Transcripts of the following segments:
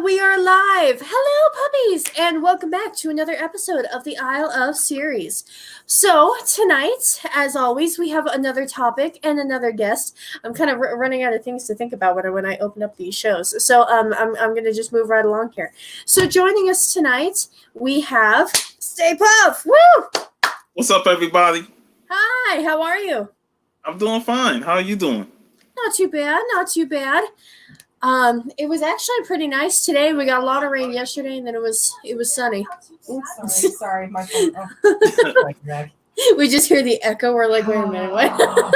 We are live. Hello, puppies, and welcome back to another episode of the Isle of Series. So tonight, as always, we have another topic and another guest. I'm kind of running out of things to think about when I open up these shows. So I'm going to just move right along here. So joining us tonight, we have StayPuff. Woo! What's up, everybody? Hi. How are you? I'm doing fine. How are you doing? Not too bad. Not too bad. It was actually pretty nice today. We got a lot of rain yesterday, and then it was sunny. Oops, sorry, my phone. Oh. We just hear the echo. We're like, wait a minute, what?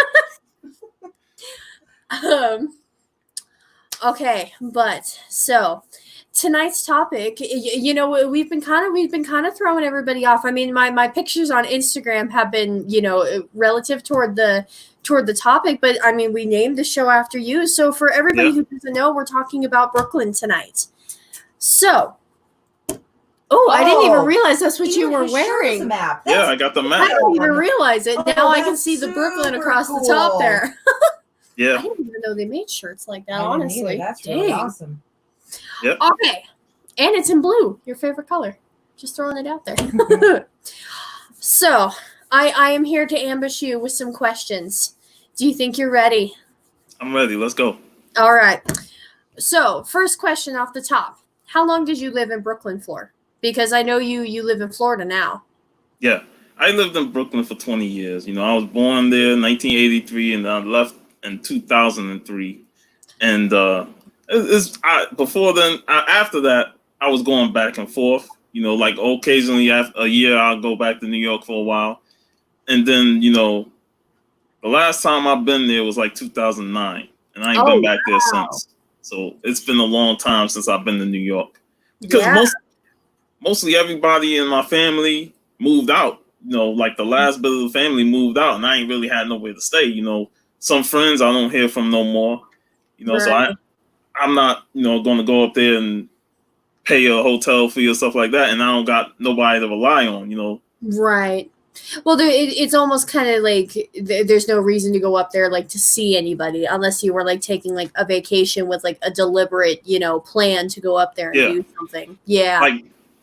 Okay, but so tonight's topic, we've been kind of throwing everybody off. I mean, my pictures on Instagram have been, relative toward the topic, but I mean, we named the show after you. So for everybody who doesn't know, we're talking about Brooklyn tonight. So, I didn't even realize that's what you were wearing. Yeah, I got the map. I didn't even realize it. Now I can see the Brooklyn across the top there. Yeah. I didn't even know they made shirts like that, honestly. That's really awesome. Yep. Okay. And it's in blue, your favorite color. Just throwing it out there. So, I am here to ambush you with some questions. Do you think you're ready? I'm ready. Let's go. All right. So, first question off the top. How long did you live in Brooklyn for? Because I know you live in Florida now. Yeah. I lived in Brooklyn for 20 years. I was born there in 1983, and I left in 2003. And before then, after that, I was going back and forth. Like occasionally after a year, I'll go back to New York for a while. And then, the last time I've been there was like 2009, and I ain't been back there since. So it's been a long time since I've been to New York, because mostly everybody in my family moved out. Like the last bit of the family moved out, and I ain't really had nowhere to stay. Some friends I don't hear from no more. Right. So I'm not going to go up there and pay a hotel fee or stuff like that, and I don't got nobody to rely on. Right. Well, it's almost kind of like there's no reason to go up there like to see anybody unless you were like taking like a vacation with like a deliberate, plan to go up there and do something. Yeah.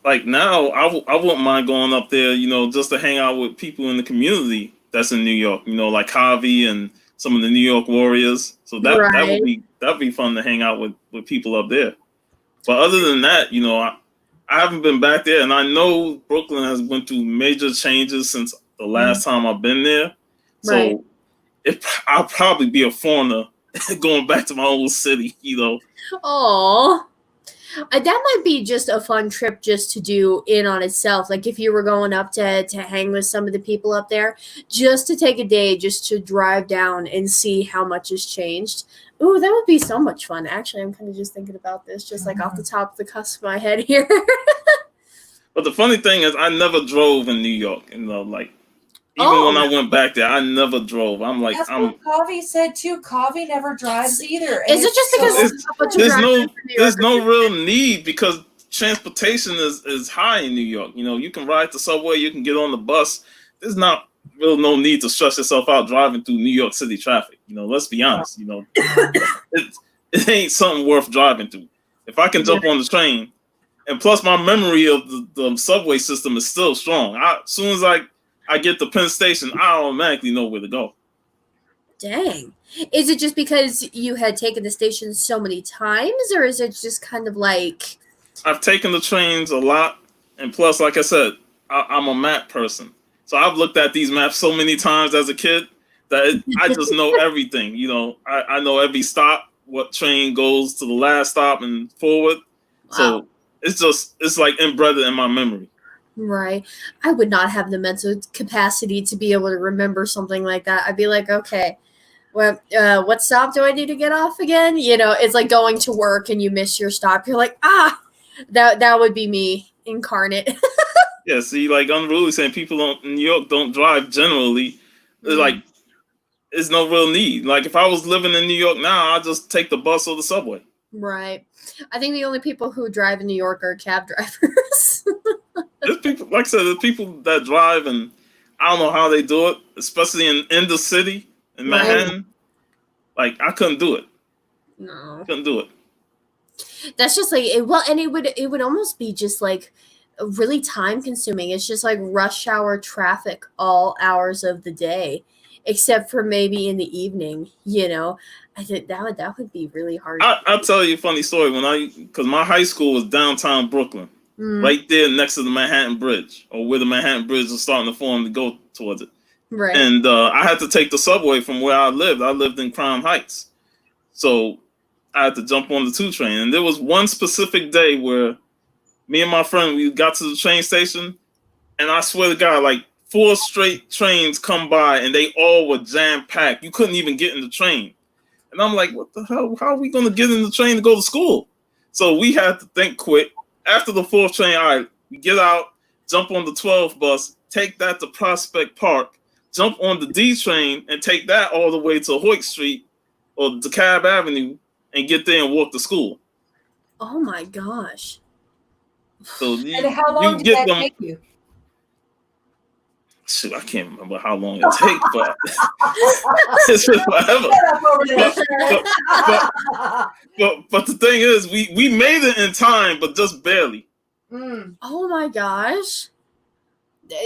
Like now, I wouldn't mind going up there, just to hang out with people in the community that's in New York. Like Javi and some of the New York Warriors. So that'd be fun to hang out with people up there. But other than that, I haven't been back there, and I know Brooklyn has went through major changes since the last time I've been there. So I'll probably be a foreigner going back to my old city, Oh, that might be just a fun trip just to do in on itself. Like if you were going up to hang with some of the people up there, just to take a day, just to drive down and see how much has changed. Ooh, that would be so much fun. Actually, I'm kind of just thinking about this, just like off the top of the cusp of my head here. But the funny thing is, I never drove in New York. Even when I went back there, I never drove. That's what Kavi said too. Kavi never drives either. Is it just because there's no real need, because transportation is high in New York. You can ride the subway, you can get on the bus. There's not really no need to stress yourself out driving through New York City traffic. Let's be honest. It ain't something worth driving through. If I can jump on the train, and plus my memory of the subway system is still strong. As soon as I get to Penn Station, I automatically know where to go. Dang. Is it just because you had taken the station so many times, or is it just kind of like... I've taken the trains a lot, and plus, like I said, I'm a map person. So I've looked at these maps so many times as a kid that I just know everything. I know every stop, what train goes to the last stop and forward. Wow. So it's like inbred in my memory. Right. I would not have the mental capacity to be able to remember something like that. I'd be like, okay, well, what stop do I need to get off again? It's like going to work and you miss your stop. You're like, that would be me incarnate. Yeah, see, like Unruly saying people in New York don't drive generally. Like, there's no real need. Like, if I was living in New York now, I'd just take the bus or the subway. Right. I think the only people who drive in New York are cab drivers. There's people, like I said, there's people that drive, and I don't know how they do it, especially in the city, in Manhattan. Like, I couldn't do it. No. Couldn't do it. That's just like and it would almost be just like really time consuming. It's just like rush hour traffic all hours of the day, except for maybe in the evening. I think that would be really hard. I'll tell you a funny story. Because my high school was downtown Brooklyn, right there next to the Manhattan Bridge, or where the Manhattan Bridge was starting to form to go towards it. Right. And I had to take the subway from where I lived. I lived in Crown Heights, so I had to jump on the 2 train. And there was one specific day where me and my friend, we got to the train station, and I swear to God, like 4 straight trains come by, and they all were jam packed. You couldn't even get in the train. And I'm like, what the hell? How are we going to get in the train to go to school? So we had to think quick. After the 4th train, all right, we get out, jump on the 12th bus, take that to Prospect Park, jump on the D train, and take that all the way to Hoyt Street or DeKalb Avenue and get there and walk to school. Oh my gosh. So and how long did that take you? Shoot, I can't remember how long it takes, but it's been forever. But the thing is, we made it in time, but just barely. Oh my gosh.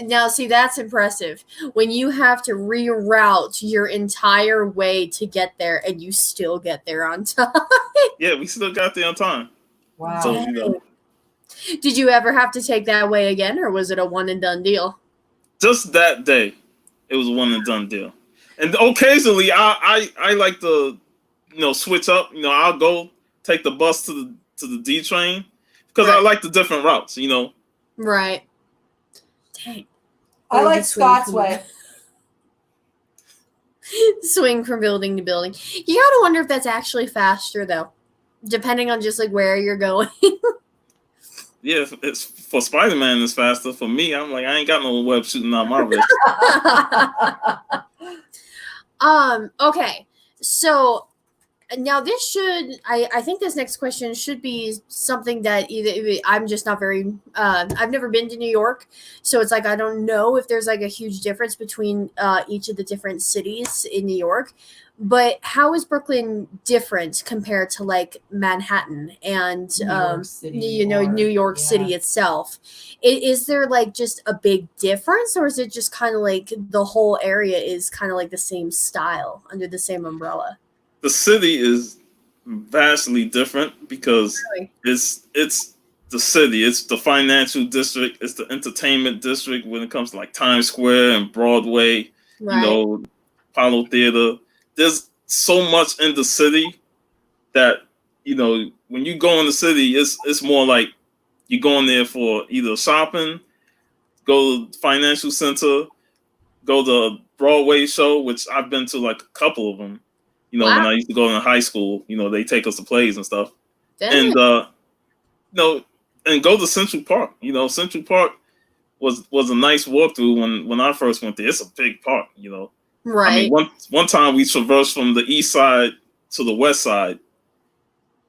Now, see, that's impressive. When you have to reroute your entire way to get there, and you still get there on time. Yeah, we still got there on time. Wow. So, Did you ever have to take that way again, or was it a one and done deal? Just that day, it was a one and done deal. And occasionally, I like to, switch up. I'll go take the bus to the D train because I like the different routes. Right. Dang. I like Scott's way. Swing from building to building. You gotta wonder if that's actually faster, though, depending on just like where you're going. Yeah, it's for Spider-Man. It's faster. For me, I'm like, I ain't got no web shooting out my wrist. Okay. So now this I think this next question should be something that either I'm just not very I've never been to New York, so it's like I don't know if there's like a huge difference between each of the different cities in New York. But how is Brooklyn different compared to like Manhattan and New York City itself? Is there like just a big difference, or is it just kind of like the whole area is kind of like the same style under the same umbrella? The city is vastly different because it's the city. It's the financial district. It's the entertainment district when it comes to like Times Square and Broadway. Right. Apollo Theater. There's so much in the city that, when you go in the city, it's more like you're going there for either shopping, go to the financial center, go to a Broadway show, which I've been to like a couple of them. When I used to go in high school, they take us to plays and stuff. Damn. And, and go to Central Park. Central Park was a nice walkthrough when I first went there. It's a big park, Right. I mean, one time we traversed from the east side to the west side,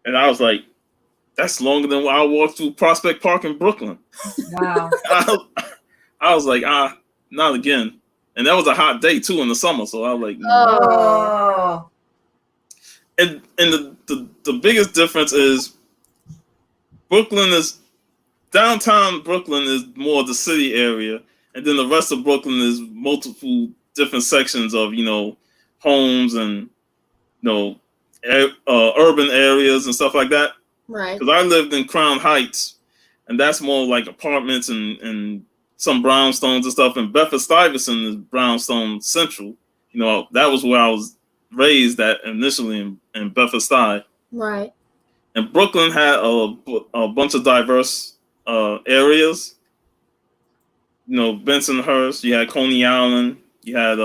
and I was like, "That's longer than I walked through Prospect Park in Brooklyn." Wow. I was like, not again. And that was a hot day too in the summer, so I was like, no. Oh. And the biggest difference is downtown Brooklyn is more the city area, and then the rest of Brooklyn is multiple different sections of homes and urban areas and stuff like that. Right. Because I lived in Crown Heights, and that's more like apartments and some brownstones and stuff. And Bedford-Stuyvesant is brownstone central. That was where I was raised at initially in Bedford-Stuy. Right. And Brooklyn had a bunch of diverse areas. Bensonhurst. You had Coney Island. You had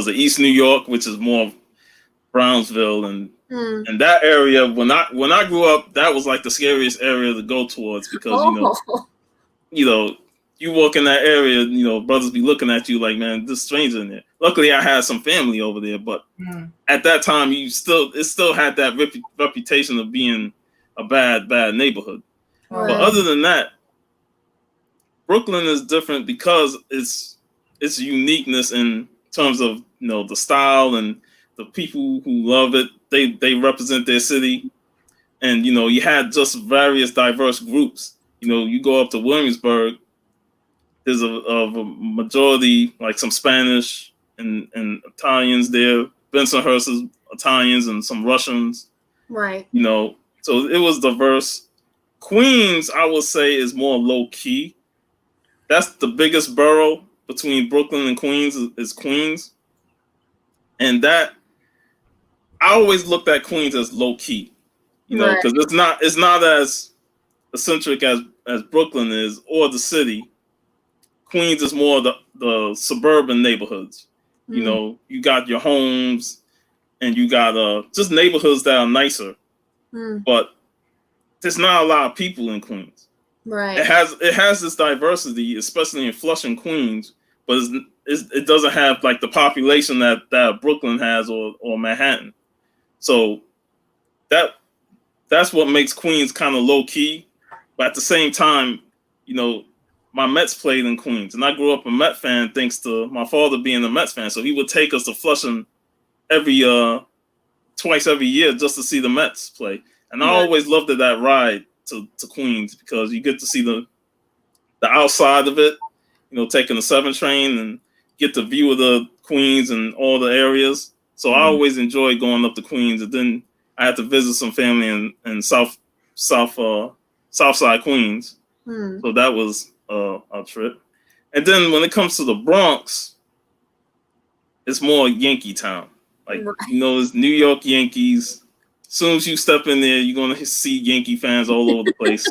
East New York, which is more Brownsville, and that area. When I grew up, that was like the scariest area to go towards because you walk in that area, brothers be looking at you like, man, this stranger in there. Luckily, I had some family over there, but at that time, it still had that reputation of being a bad neighborhood. Right. But other than that, Brooklyn is different because its uniqueness in terms of the style and the people who love it. They represent their city. and you had just various diverse groups. You go up to Williamsburg, there's a majority, like some Spanish and Italians there. Bensonhurst is Italians and some Russians. Right. So it was diverse. Queens, I would say, is more low key. That's the biggest borough between Brooklyn and Queens is Queens, and that I always looked at Queens as low key, because it's not as eccentric as Brooklyn is or the city. Queens is more the suburban neighborhoods. You got your homes, and you got just neighborhoods that are nicer, but there's not a lot of people in Queens. Right. It has this diversity, especially in Flushing, Queens, but it doesn't have like the population that Brooklyn has or Manhattan. So that's what makes Queens kind of low key. But at the same time, my Mets played in Queens, and I grew up a Met fan thanks to my father being a Mets fan. So he would take us to Flushing twice every year just to see the Mets play. And I always loved that ride to Queens because you get to see the outside of it, taking the 7 train and get the view of the Queens and all the areas. So I always enjoyed going up to Queens, and then I had to visit some family in South Side Queens. So that was a trip. And then when it comes to the Bronx, it's more Yankee town. Like, it's New York Yankees. As soon as you step in there, you're going to see Yankee fans all over the place.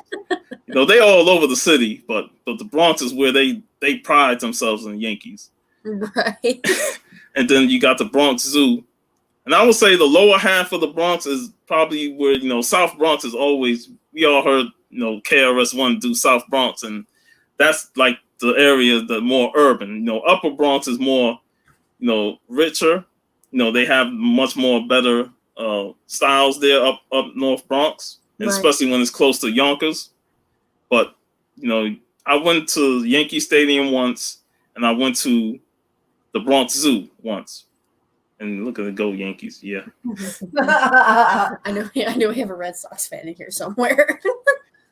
They all over the city, but the Bronx is where they pride themselves in Yankees. Right. And then you got the Bronx Zoo. And I would say the lower half of the Bronx is probably where, South Bronx is always, we all heard, KRS-One do South Bronx, and that's like the area that more urban. Upper Bronx is more, richer. They have much more better styles there up North Bronx, and especially when it's close to Yonkers. But I went to Yankee Stadium once, and I went to the Bronx Zoo once. And look at the go Yankees, yeah. I know we have a Red Sox fan in here somewhere.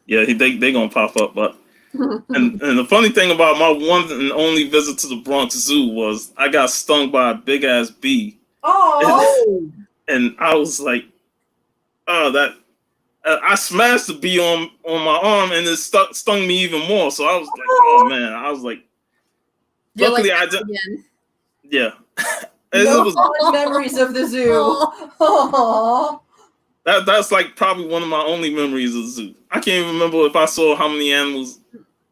Yeah, they gonna pop up, but and the funny thing about my one and only visit to the Bronx Zoo was I got stung by a big ass bee. Oh. And I was like, I smashed the bee on my arm, and it stung me even more. So I was like, oh man, I was like, luckily I didn't. Yeah. No fond memories of the zoo. Aww. That's like probably one of my only memories of the zoo. I can't even remember if I saw how many animals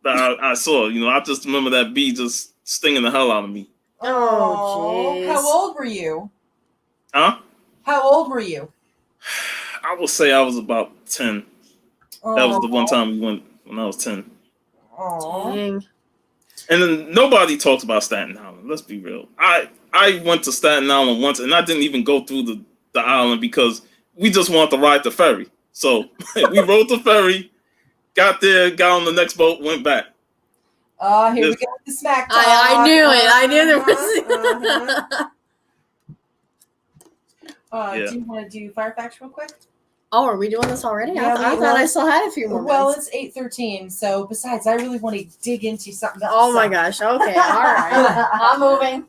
that I saw. I just remember that bee just stinging the hell out of me. Oh, jeez. How old were you? Huh? How old were you? I would say I was about 10. That was the one time we went when I was 10. Dang. And then nobody talks about Staten Island. Let's be real. I went to Staten Island once, and I didn't even go through the island because we just wanted to ride the ferry. So we rode the ferry, got there, got on the next boat, went back. Here we go with the smack talk. I knew it. I knew there was. Do you want to do fire facts real quick? Oh, are we doing this already? Yeah, I thought I still had a few more Well, minutes. it's 8:13. So besides, I really want to dig into something else. Oh my gosh. Okay. All right. I'm moving.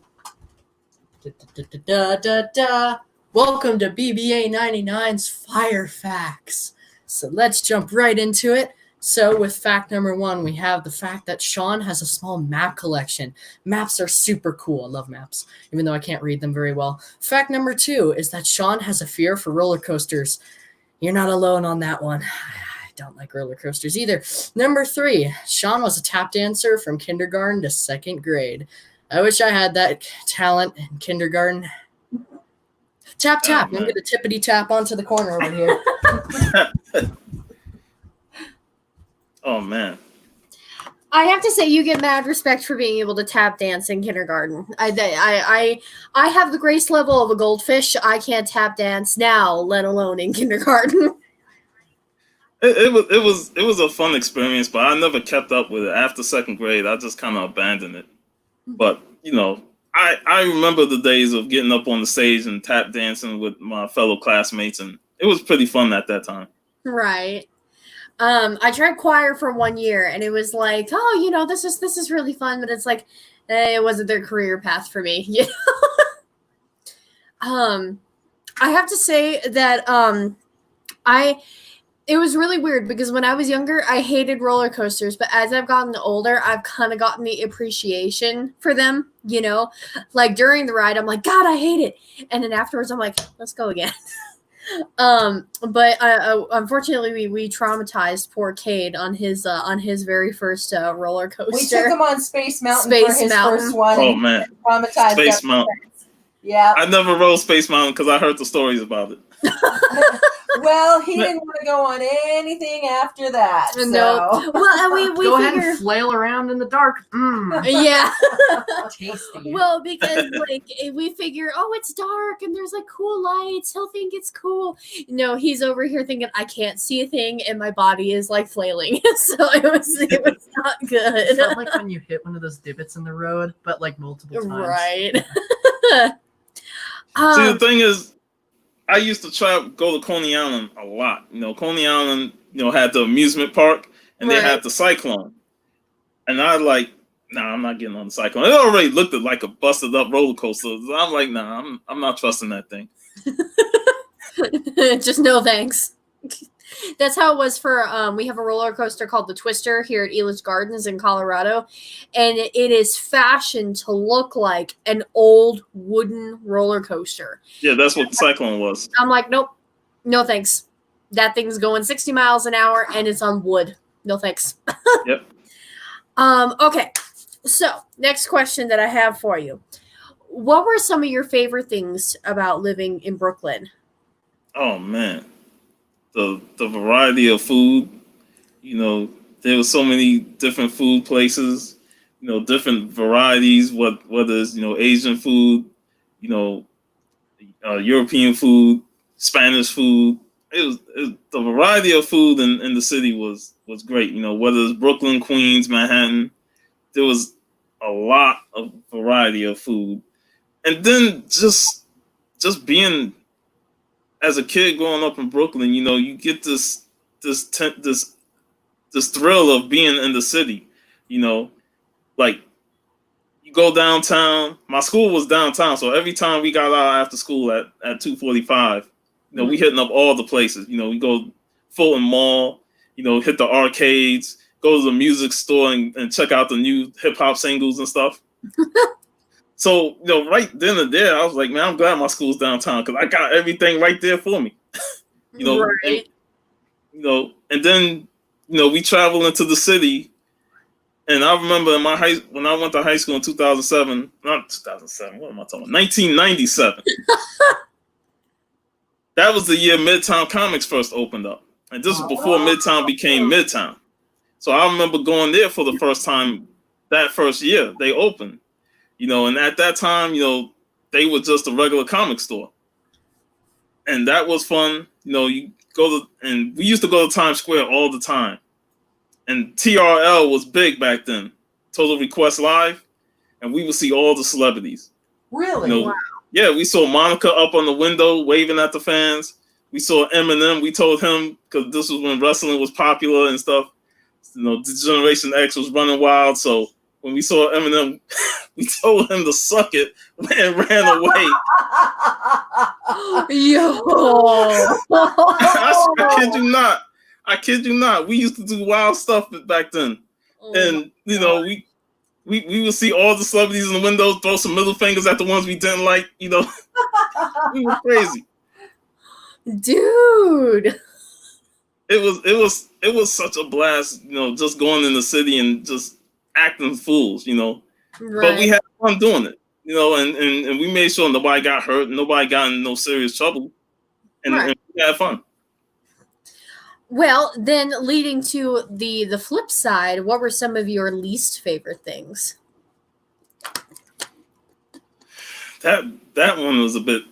Welcome to BBA 99's Fire Facts. So let's jump right into it. So with fact number 1, we have the fact that Sean has a small map collection. Maps are super cool. I love maps, even though I can't read them very well. Fact number 2 is that Sean has a fear for roller coasters. You're not alone on that one. I don't like roller coasters either. Number 3, Sean was a tap dancer from kindergarten to 2nd grade. I wish I had that talent in kindergarten. Tap, tap. I'm going to tippity tap onto the corner over here. Oh, man. I have to say, you get mad respect for being able to tap dance in kindergarten. I have the grace level of a goldfish. I can't tap dance now, let alone in kindergarten. It was a fun experience, but I never kept up with it. After 2nd grade, I just kind of abandoned it. But I remember the days of getting up on the stage and tap dancing with my fellow classmates, and it was pretty fun at that time. Right. I tried choir for 1 year, and it was like, oh, this is really fun, but it's like, it wasn't their career path for me. Yeah. I have to say that it was really weird because when I was younger, I hated roller coasters, but as I've gotten older, I've kind of gotten the appreciation for them. Like during the ride, I'm like, God, I hate it, and then afterwards, I'm like, let's go again. But unfortunately, we traumatized poor Cade on his very first roller coaster. We took him on Space Mountain for his first one. Oh man, traumatized Space Mountain. Yeah, I never rode Space Mountain because I heard the stories about it. Well, he didn't want to go on anything after that. So. No. Well, we go ahead and flail around in the dark. Yeah. Tasty. Well, because we figure, oh, it's dark and there's like cool lights. He'll think it's cool. No, he's over here thinking I can't see a thing, and my body is like flailing. So it was not good. It felt like when you hit one of those divots in the road, but like multiple times. Right. See, the thing is, I used to go to Coney Island a lot. Coney Island, had the amusement park, and they had the Cyclone. And I like, nah, I'm not getting on the Cyclone. It already looked like a busted up roller coaster. So I'm like, nah, I'm not trusting that thing. Just no thanks. That's how it was for we have a roller coaster called the Twister here at Elitch Gardens in Colorado, and it is fashioned to look like an old wooden roller coaster. Yeah, that's what the Cyclone was. I'm like, nope, no thanks. That thing's going 60 miles an hour and it's on wood. No thanks. Yep. Okay. So, next question that I have for you. What were some of your favorite things about living in Brooklyn? Oh man. The variety of food, there were so many different food places, different varieties, whether it's, Asian food, European food, Spanish food. It was the variety of food in the city was great. Whether it's Brooklyn, Queens, Manhattan, there was a lot of variety of food. And then just being as a kid growing up in Brooklyn, you get this thrill of being in the city. Like you go downtown. My school was downtown, so every time we got out after school at 2:45, we hitting up all the places. We go Fulton Mall, hit the arcades, go to the music store and check out the new hip hop singles and stuff. So, right then and there, I was like, man, I'm glad my school's downtown because I got everything right there for me. Right. And then, we travel into the city. And I remember when I went to high school in 2007, not 2007, what am I talking about? 1997. That was the year Midtown Comics first opened up. And this was before Midtown became Midtown. So I remember going there for the first time that first year they opened. And at that time, they were just a regular comic store. And that was fun. You and we used to go to Times Square all the time. And TRL was big back then, Total Request Live. And we would see all the celebrities. Really? Wow. Yeah, we saw Monica up on the window waving at the fans. We saw Eminem. We told him, because this was when wrestling was popular and stuff. Generation X was running wild. So when we saw Eminem, we told him to suck it and ran away. Yo. I kid you not. We used to do wild stuff back then. And, we would see all the celebrities in the windows, throw some middle fingers at the ones we didn't like. We were crazy. Dude. It was such a blast, just going in the city and just acting fools, Right. But we had fun doing it, and we made sure nobody got hurt, nobody got in no serious trouble, and we had fun. Well, then leading to the flip side, what were some of your least favorite things? That one was a bit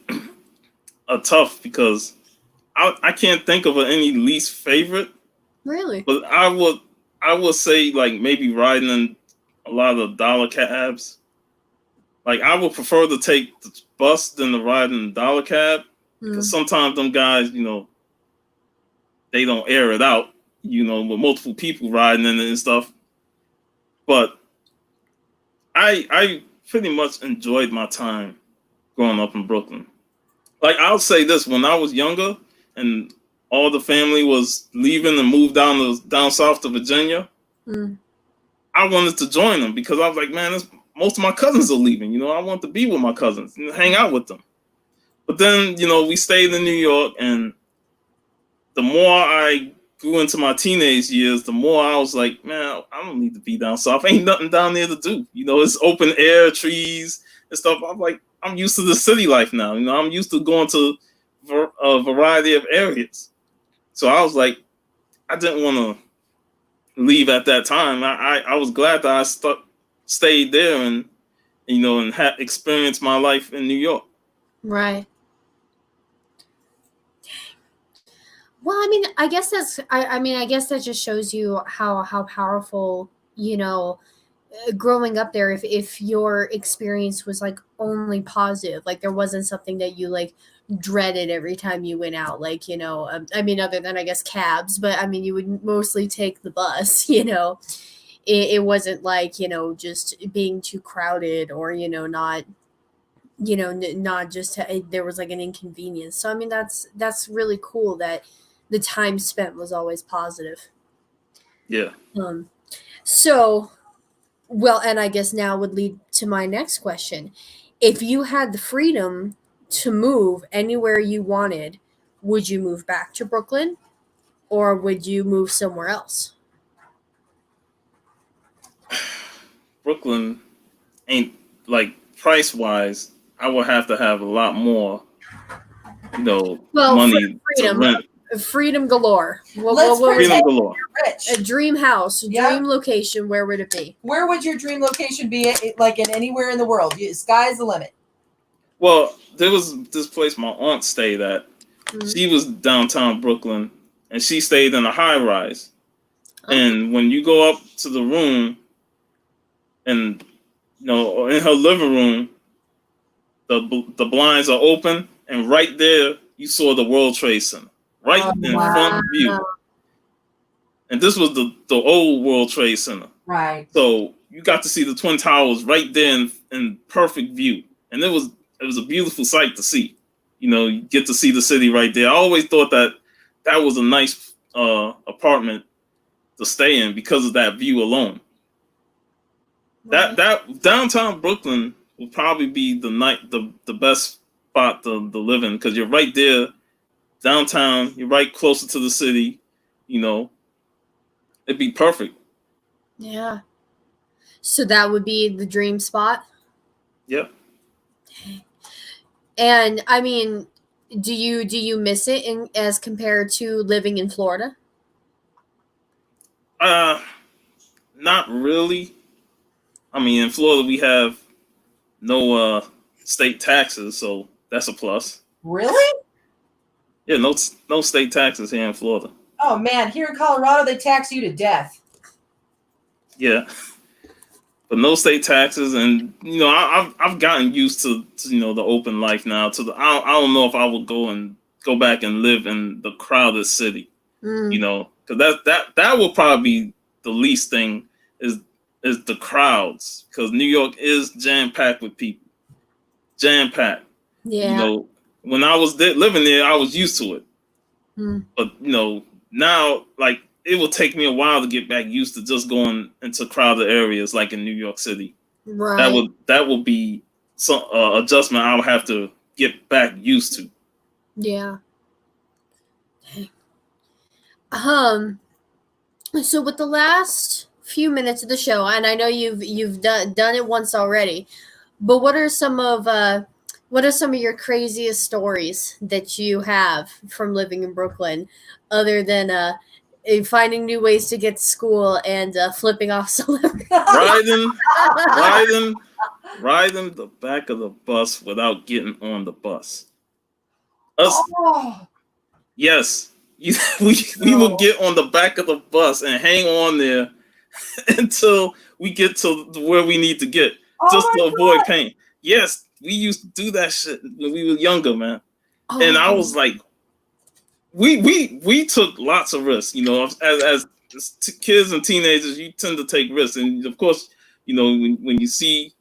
tough because I can't think of any least favorite. Really? But I would say like maybe riding in a lot of dollar cabs. Like I would prefer to take the bus than to ride in the dollar cab because sometimes them guys, they don't air it out, with multiple people riding in it and stuff. But I pretty much enjoyed my time growing up in Brooklyn. Like, I'll say this, when I was younger and all the family was leaving and moved down south to Virginia, I wanted to join them because I was like, man, most of my cousins are leaving. I want to be with my cousins and hang out with them. But then, we stayed in New York, and the more I grew into my teenage years, the more I was like, man, I don't need to be down south. Ain't nothing down there to do. It's open air, trees and stuff. I'm like, I'm used to the city life now. I'm used to going to a variety of areas. So I was like, I didn't want to leave at that time. I was glad that I stayed there and had experienced my life in New York. Right. Well, I mean, I guess that just shows you how powerful, growing up there, if your experience was like only positive, like there wasn't something that you like dreaded every time you went out, like, I mean, other than I guess cabs, but I mean, you would mostly take the bus, it wasn't like, just being too crowded or, not just there was like an inconvenience. So I mean, that's really cool that the time spent was always positive. Yeah. So, well, and I guess now would lead to my next question. If you had the freedom to move anywhere you wanted, would you move back to Brooklyn or would you move somewhere else? Brooklyn ain't, like, price wise, I would have to have a lot more, money to rent. Freedom galore. Freedom galore. Rich. A dream house, dream location. Where would it be? Where would your dream location be? Like in anywhere in the world? Sky's the limit. Well, there was this place my aunt stayed at. She was downtown Brooklyn, and she stayed in a high rise. And when you go up to the room, and in her living room, the blinds are open, and right there you saw the World Trade Center. Right in front view. And this was the old World Trade Center. Right. So you got to see the Twin Towers right there in perfect view. And it was a beautiful sight to see. You get to see the city right there. I always thought that was a nice apartment to stay in because of that view alone. Right. That downtown Brooklyn would probably be the best spot to live in because you're right there. Downtown, you're right closer to the city, it'd be perfect. Yeah. So that would be the dream spot? Yep. And I mean, do you miss it as compared to living in Florida? Not really. I mean, in Florida we have no state taxes, so that's a plus. Really? Yeah, no state taxes here in Florida. Oh man, here in Colorado they tax you to death. Yeah, but no state taxes, and I've gotten used to the open life now. I don't know if I would go back and live in the crowded city, because that will probably be the least thing is the crowds, because New York is jam packed with people, jam packed. Yeah. When I was living there, I was used to it. But, now, like, it will take me a while to get back used to just going into crowded areas like in New York City. Right. That would be some adjustment I would have to get back used to. Yeah. So with the last few minutes of the show, and I know you've done it once already, but what are some of your craziest stories that you have from living in Brooklyn, other than finding new ways to get to school and flipping off celebrities? Riding the back of the bus without getting on the bus. Yes, we will get on the back of the bus and hang on there until we get to where we need to get, just to avoid pain. Yes, we used to do that shit when we were younger, man. And I was like, we took lots of risks. You know, as kids and teenagers, you tend to take risks, and of course, you know, when you see,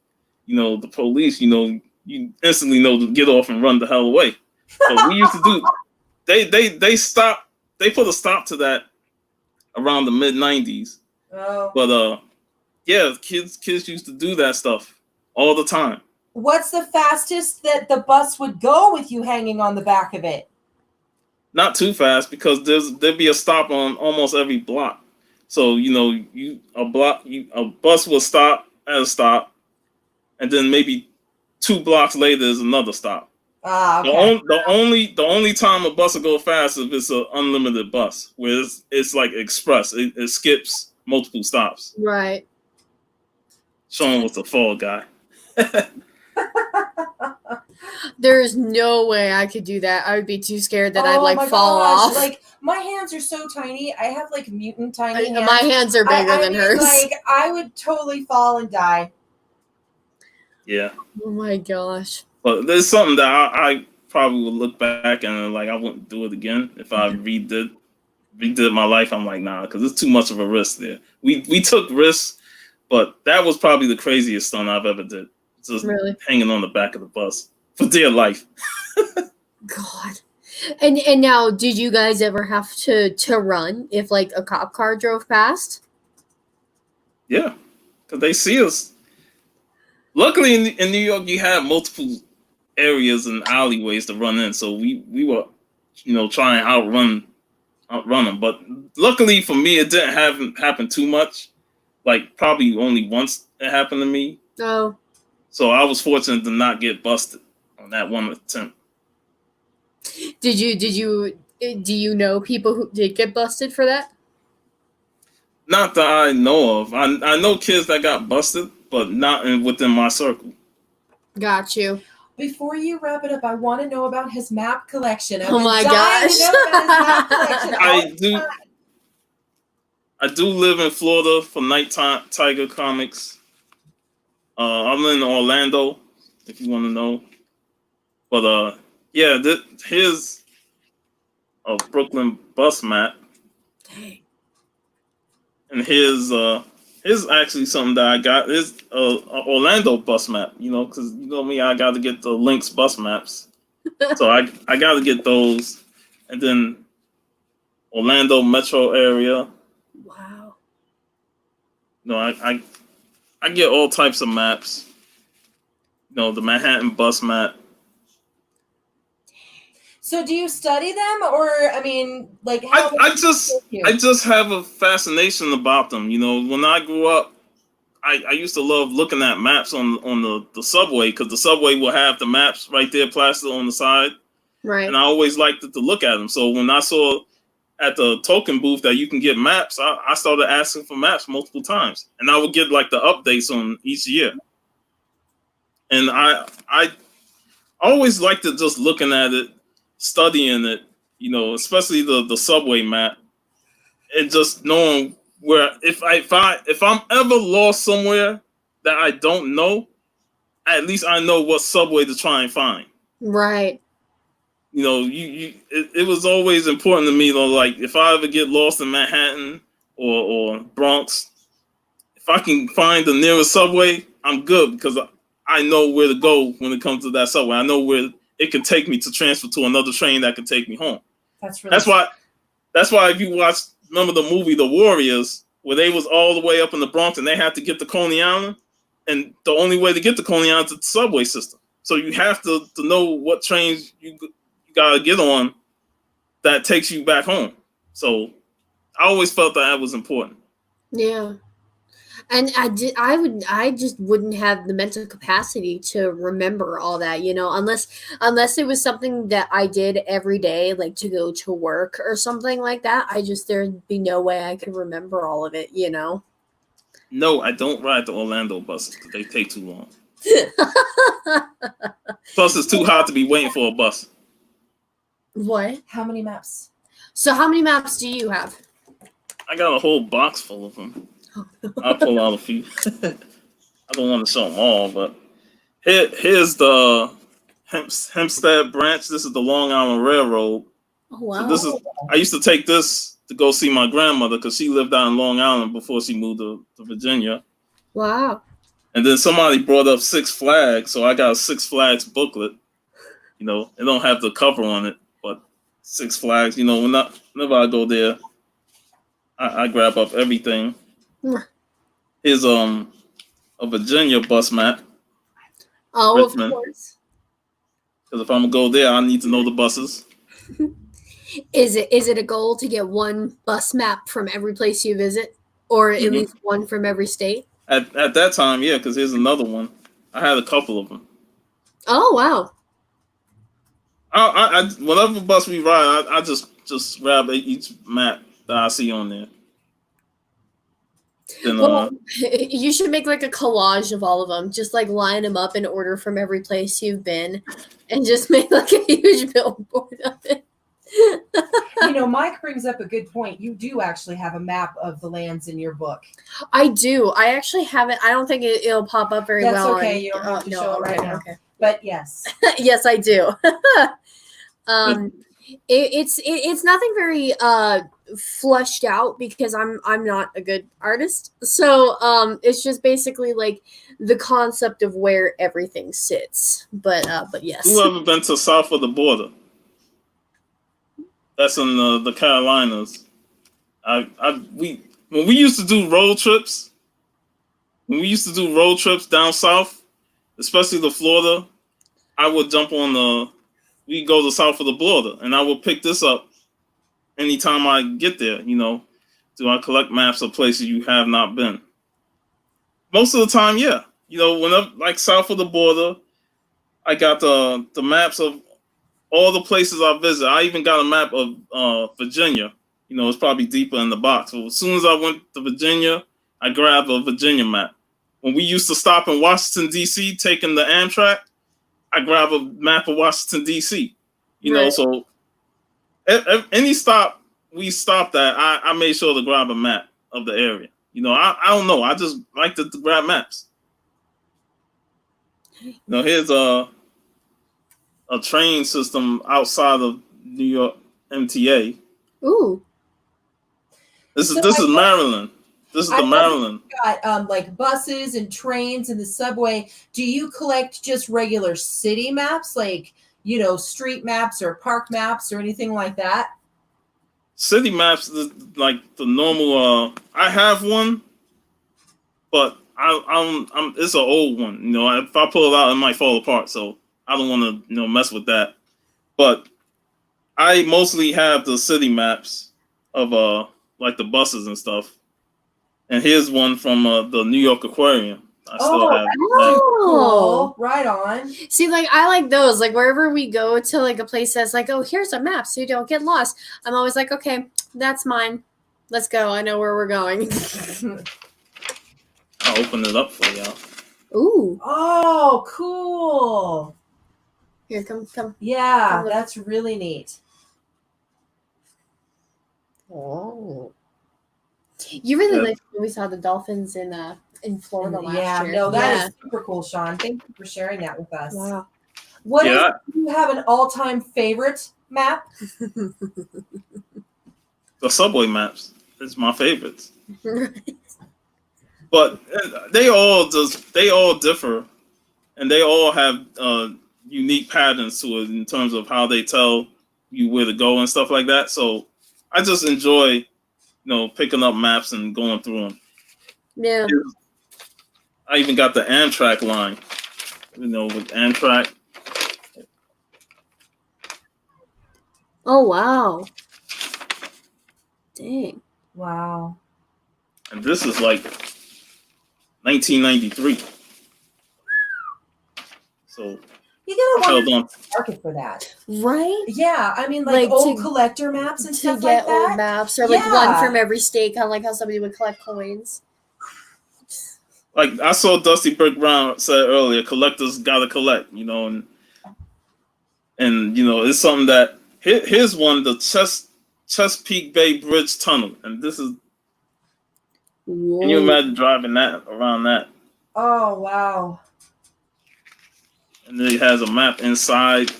you know, the police, you know, you instantly know to get off and run the hell away. But we used to do. They stopped. They put a stop to that around the mid '90s. Oh. But yeah, kids used to do that stuff all the time. What's the fastest that the bus would go with you hanging on the back of it? Not too fast, because there'd be a stop on almost every block. So you know, a bus will stop at a stop, and then maybe 2 blocks later is another stop. Ah, okay. The only time a bus will go fast is if it's an unlimited bus, where it's like express. It skips multiple stops. Right. Sean was the fall guy. There's no way I could do that. I would be too scared that I'd like my fall gosh. off. Like, my hands are so tiny. I have like mutant tiny hands. My hands are bigger than mean, hers. Like, I would totally fall and die. Yeah. Oh my gosh. But there's something that I probably would look back and like I wouldn't do it again if I redid my life. I'm like, nah, because it's too much of a risk there. We took risks, but that was probably the craziest stunt I've ever did. Just Really? hanging on the back of the bus for dear life. God. And now, did you guys ever have to run if like a cop car drove past? Yeah, because they see us. Luckily, in New York, you have multiple areas and alleyways to run in, so we were, you know, trying to outrun them. But luckily for me, it didn't happen too much. Like probably only once it happened to me. Oh. So I was fortunate to not get busted on that one attempt. Do you know people who did get busted for that? Not that I know of. I know kids that got busted, but not within my circle. Got you. Before you wrap it up, I want to know about his map collection. Oh my gosh. I do live in Florida for Nighttime Tiger Comics. I'm in Orlando, if you want to know. But yeah, here's a Brooklyn bus map. Dang. And here's actually something that I got. Is a Orlando bus map, you know, because you know me, I got to get the Lynx bus maps. So I got to get those. And then Orlando metro area. Wow. No, I get all types of maps. You know, the Manhattan bus map. So do you study them, or I mean, like how? I just have a fascination about them. You know, when I grew up, I used to love looking at maps on the subway, because the subway will have the maps right there plastered on the side. Right. And I always liked to look at them. So when I saw at the token booth that you can get maps, I started asking for maps multiple times, and I would get like the updates on each year. And I always liked to just looking at it, studying it, you know, especially the subway map, and just knowing where if I'm ever lost somewhere that I don't know, at least I know what subway to try and find. Right. You know, it was always important to me, though, like if I ever get lost in Manhattan or Bronx, if I can find the nearest subway, I'm good, because I know where to go when it comes to that subway. I know where it can take me to transfer to another train that can take me home. That's why if you remember the movie The Warriors, where they was all the way up in the Bronx and they had to get to Coney Island, and the only way to get to Coney Island is the subway system. So you have to know what trains you gotta get on that takes you back home. So I always felt that was important. Yeah. And I just wouldn't have the mental capacity to remember all that, you know, unless it was something that I did every day, like to go to work or something like that. There'd be no way I could remember all of it, you know. No, I don't ride the Orlando buses because they take too long. Plus, it's too hot to be waiting for a bus. What? How many maps? So how many maps do you have? I got a whole box full of them. I'll pull out a few. I don't want to show them all, but here's the Hempstead branch. This is the Long Island Railroad. Oh, wow. So this is. I used to take this to go see my grandmother because she lived out in Long Island before she moved to Virginia. Wow. And then somebody brought up Six Flags, so I got a Six Flags booklet. You know, it don't have the cover on it, but Six Flags. You know, whenever I go there, I grab up everything. Here's a Virginia bus map. Oh, Richmond. of course. Because if I'm gonna go there, I need to know the buses. Is it a goal to get one bus map from every place you visit, or at least one from every state? At that time, yeah. Because here's another one. I had a couple of them. Oh, wow. I whatever bus we ride, I just grab each map that I see on there. Then, Well, you should make like a collage of all of them. Just like line them up in order from every place you've been, and just make like a huge billboard of it. You know, Mike brings up a good point. You do actually have a map of the lands in your book. I do. I actually haven't. I don't think it'll pop up very That's well. okay. You don't have to show it right now. Okay. But yes. Yes, I do. It's nothing very flushed out because I'm not a good artist. So it's just basically like the concept of where everything sits. But yes. who ever been to south of the border? That's in the Carolinas. When we used to do road trips. When we used to do road trips down south, especially to Florida, I would jump on we go to south of the border, and I would pick this up anytime I get there. You know, do I collect maps of places you have not been? Most of the time, yeah. You know, whenever like south of the border, I got the maps of all the places I visit. I even got a map of Virginia. You know, it's probably deeper in the box. So as soon as I went to Virginia, I grabbed a Virginia map. When we used to stop in Washington, D.C., taking the Amtrak, I grab a map of Washington, D.C. You know, so any stop we stopped at, I made sure to grab a map of the area. You know, I don't know. I just like to grab maps. You know, here's a train system outside of New York MTA. Ooh. This is Maryland. This is the Maryland. Got like buses and trains and the subway. Do you collect just regular city maps, like, you know, street maps or park maps or anything like that? City maps, like the normal. I have one, but I'm it's an old one. You know, if I pull it out, it might fall apart. So I don't want to mess with that. But I mostly have the city maps of like the buses and stuff. And here's one from the New York Aquarium. I still have. Cool. Right on. See, like I like those. Like wherever we go to, like a place that's like, oh, here's a map, so you don't get lost. I'm always like, okay, that's mine. Let's go. I know where we're going. I'll open it up for y'all. Ooh. Oh, cool. Here, come. Yeah, that's really neat. Oh. You really liked when we saw the dolphins in Florida last year. No, that is super cool, Sean. Thank you for sharing that with us. Wow. Do you have an all-time favorite map? The subway maps is my favorites. But they all differ, and they all have unique patterns to it in terms of how they tell you where to go and stuff like that. So I just enjoy, picking up maps and going through them. Yeah. I even got the Amtrak line, with Amtrak. Oh, wow. Dang. Wow. And this is like 1993. So you gotta held on. Market for that, right? Yeah, I mean, like old collector maps and stuff like that. To get old maps, or like one from every state, kind of like how somebody would collect coins. Like I saw Dusty Brick Brown said earlier, collectors gotta collect, and it's something that here's one, the Chesapeake Bay Bridge Tunnel, and this is. Whoa. Can you imagine driving that around that? Oh wow! And then it has a map inside.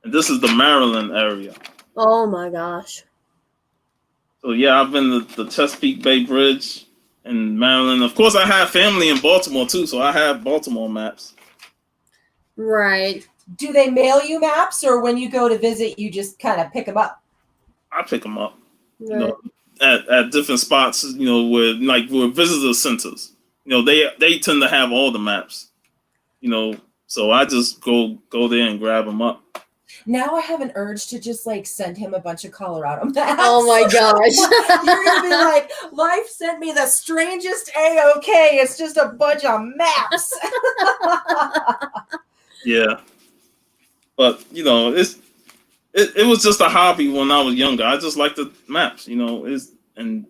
and this is the Maryland area. Oh my gosh. So yeah, I've been to the Chesapeake Bay Bridge in Maryland. Of course, I have family in Baltimore too, so I have Baltimore maps. Right. Do they mail you maps, or when you go to visit, you just kind of pick them up? I pick them up, you Right. know, at different spots, you know, where visitor centers. You know, they tend to have all the maps, you know, so I just go there and grab them up. Now I have an urge to just like send him a bunch of Colorado maps. Oh my gosh. You're gonna be like, life sent me the strangest A-OK. It's just a bunch of maps. Yeah, but you know, it was just a hobby when I was younger. I just liked the maps, you know, and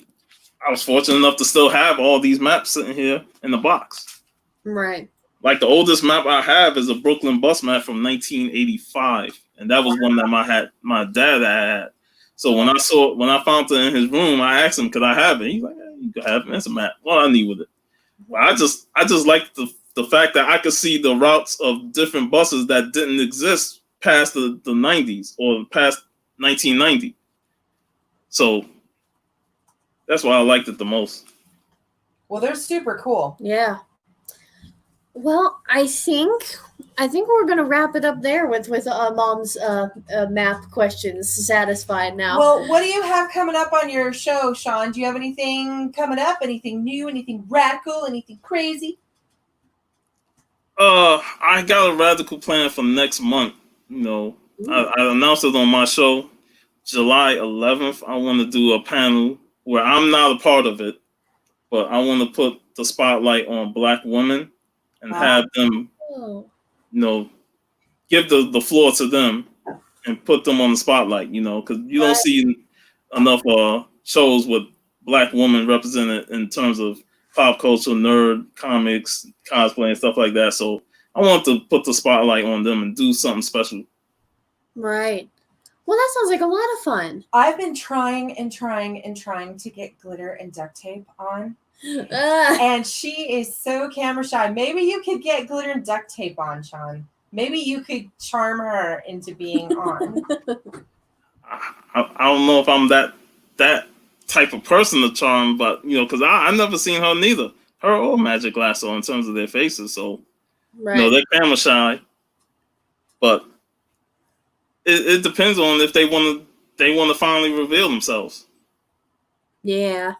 I was fortunate enough to still have all these maps sitting here in the box. Right. Like the oldest map I have is a Brooklyn bus map from 1985, and that was one that my dad had. So when I found it in his room, I asked him, "Could I have it?" He's like, "Yeah, you can have it. It's a map. What I need with it?" Well, I just like the fact that I could see the routes of different buses that didn't exist past the 90s or past 1990. So that's why I liked it the most. Well, they're super cool. Yeah. Well, I think we're gonna wrap it up there with Mom's map questions satisfied now. Well, what do you have coming up on your show, Sean? Do you have anything coming up? Anything new? Anything radical? Anything crazy? I got a radical plan for next month. You know, I announced it on my show, July 11th. I want to do a panel where I'm not a part of it, but I want to put the spotlight on Black women and have them, Oh. you know, give the floor to them and put them on the spotlight. You know, because you don't see enough shows with Black women represented in terms of pop culture, nerd, comics, cosplay, and stuff like that. So I want to put the spotlight on them and do something special. Right. Well, that sounds like a lot of fun. I've been trying to get glitter and duct tape on. Ah. And she is so camera shy. Maybe you could get glitter and duct tape on, Sean. Maybe you could charm her into being on. I don't know if I'm that type of person to charm, but you know, because I never seen her neither, her or Magic Lasso in terms of their faces. So Right. you know, they're camera shy, but it depends on if they want to finally reveal themselves. Yeah.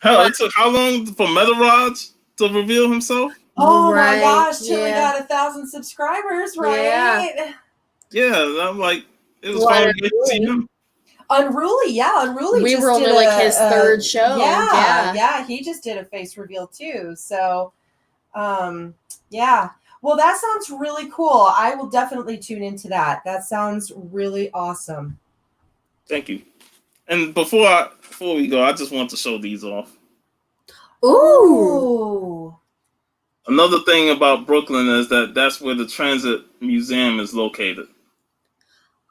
Hell, it took how long for Metaraj to reveal himself? Oh Right, my gosh, till we yeah. got 1,000 subscribers, right? Yeah, I'm like, it was What, finally good to see him. Unruly, yeah, Unruly. We just were only did like his third show. Yeah, he just did a face reveal too. So, yeah. Well, that sounds really cool. I will definitely tune into that. That sounds really awesome. Thank you. And before we go, I just want to show these off. Ooh. Another thing about Brooklyn is that's where the Transit Museum is located.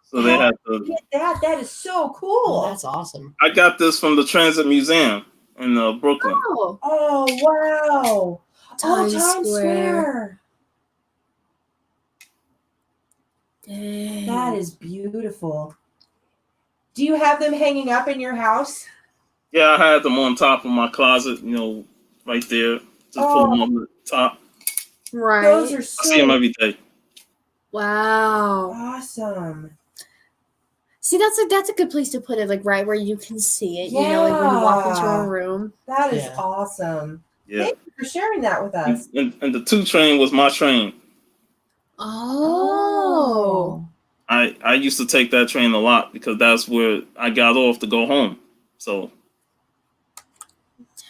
So they have to. Get that. That is so cool. Oh, that's awesome. I got this from the Transit Museum in Brooklyn. Oh. Oh, wow. Times Times Square. Dang. That is beautiful. Do you have them hanging up in your house? Yeah, I had them on top of my closet, you know, right there. Just put them on the top. Right. Those are I see them so every day. Wow. awesome. See, that's a good place to put it, like right where you can see it. You know, like when you walk into a room. That is Yeah. awesome. Yeah. Thank you for sharing that with us. And the 2 train was my train. Oh. I used to take that train a lot because that's where I got off to go home. So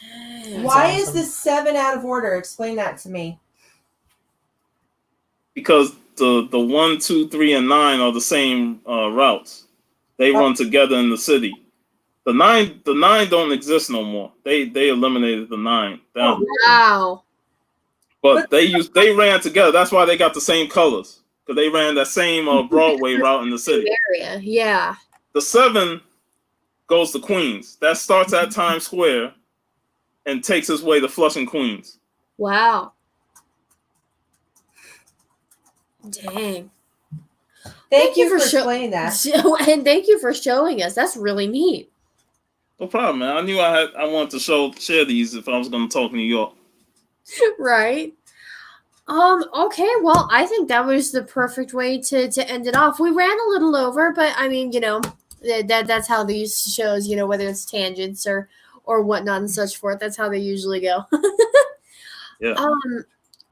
Dang. Why awesome. is this 7 out of order? Explain that to me. because the 1, 2, 3, and 9 are the same routes. They run together in the city. The nine don't exist no more. They eliminated the 9. Oh, Wow. But they ran together. That's why they got the same colors, because they ran that same Broadway route in the city. Area. Yeah. The 7 goes to Queens. That starts at Times Square and takes its way to Flushing, Queens. Wow. Dang. Thank you for sho- explaining that. And thank you for showing us. That's really neat. No problem, man. I knew I wanted to share these if I was going to talk New York. Right. Okay, well, I think that was the perfect way to end it off. We ran a little over, but I mean, that's how these shows, whether it's tangents or whatnot and such forth, that's how they usually go. Yeah.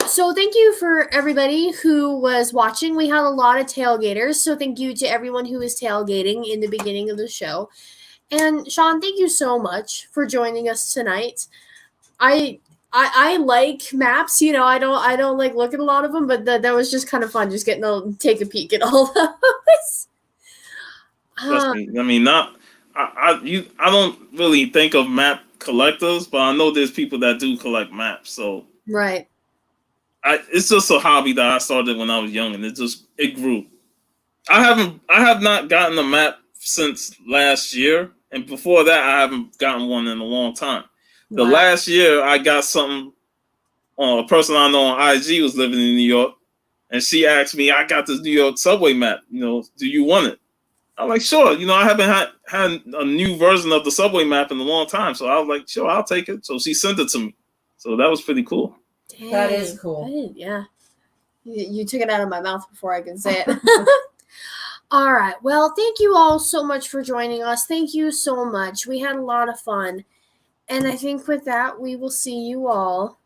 So thank you for everybody who was watching. We had a lot of tailgaters, so thank you to everyone who was tailgating in the beginning of the show. And Sean, thank you so much for joining us tonight. I like maps, I don't like look at a lot of them, but that was just kind of fun, just getting to take a peek at all those. Trust me. I mean, I don't really think of map collectors, but I know there's people that do collect maps. So Right. it's just a hobby that I started when I was young, and it grew. I have not gotten a map since last year, and before that, I haven't gotten one in a long time. The Wow. last year, I got something. A person I know on IG was living in New York, and she asked me, "I got this New York subway map. Do you want it?" I'm like, "Sure." I haven't had a new version of the subway map in a long time, so I was like, "Sure, I'll take it." So she sent it to me. So that was pretty cool. Dang, That is cool. Yeah. You took it out of my mouth before I could say it. All right. Well, thank you all so much for joining us. Thank you so much. We had a lot of fun. And I think with that, we will see you all